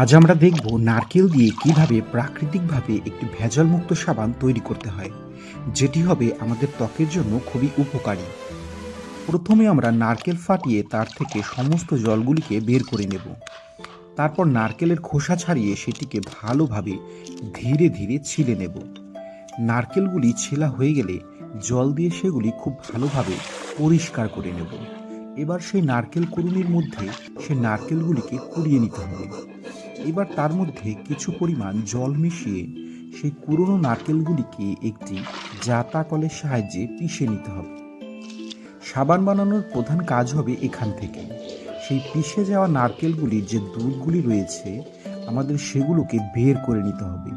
আজ আমরা দেখব নারকেল দিয়ে কিভাবে প্রাকৃতিকভাবে একটি ভেজালমুক্ত সাবান তৈরি করতে হয়, যেটি হবে আমাদের ত্বকের জন্য খুবই উপকারী। প্রথমে আমরা নারকেল ফাটিয়ে তার থেকে সমস্ত জলগুলিকে বের করে নেব। তারপর নারকেলের খোসা ছাড়িয়ে সেটিকে ভালোভাবে ধীরে ধীরে ছিলে নেব। নারকেলগুলি ছেলা হয়ে গেলে জল দিয়ে সেগুলি খুব ভালোভাবে পরিষ্কার করে নেব। এবার সেই নারকেল কুড়ুনির মধ্যে সে নারকেলগুলিকে কুড়িয়ে নিতে হবে। এবার তার মধ্যে কিছু পরিমাণ জল মিশিয়ে সেই পুরনো নারকেলগুলিকে একটি জাতা কলের সাহায্যে পিষে নিতে হবে। সাবান বানানোর প্রধান কাজ হবে এখান থেকে সেই পিষে যাওয়া নারকেলগুলির যে দুধগুলি রয়েছে আমাদের সেগুলোকে বের করে নিতে হবে,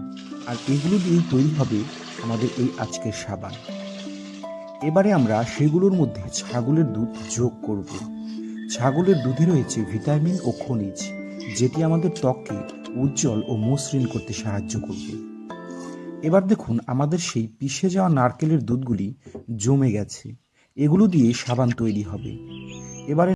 আর এগুলো দিয়েই তৈরি হবে আমাদের এই আজকের সাবান। এবারে আমরা সেগুলোর মধ্যে ছাগলের দুধ যোগ করব। ছাগলের দুধে রয়েছে ভিটামিন ও খনিজ, যেটি আমাদের ত্বককে উজ্জ্বল ও মসৃণ করতে সাহায্য করবে। এবার দেখুন আমাদের সেই পিষে যাওয়া নারকেলের দুধগুলি জমে গেছে, এগুলো দিয়ে সাবান তৈরি হবে। এবারে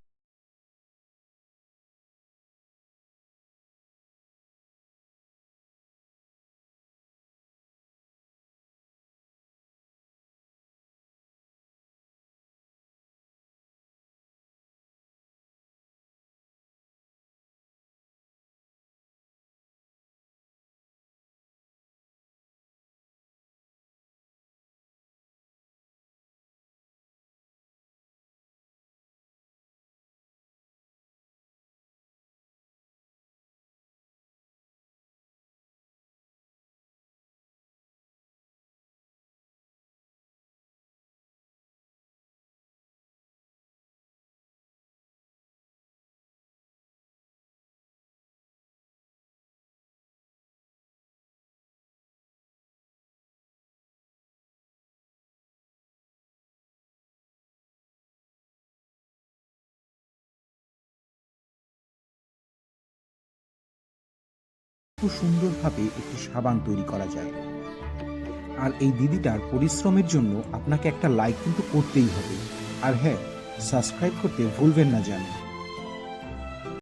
খুব সুন্দরভাবে একটি সাবান তৈরি করা যায়। আর এই দিদিটার পরিশ্রমের জন্য আপনাকে একটা লাইক কিন্তু করতেই হবে। আর হ্যাঁ, সাবস্ক্রাইব করতে ভুলবেন না যেন।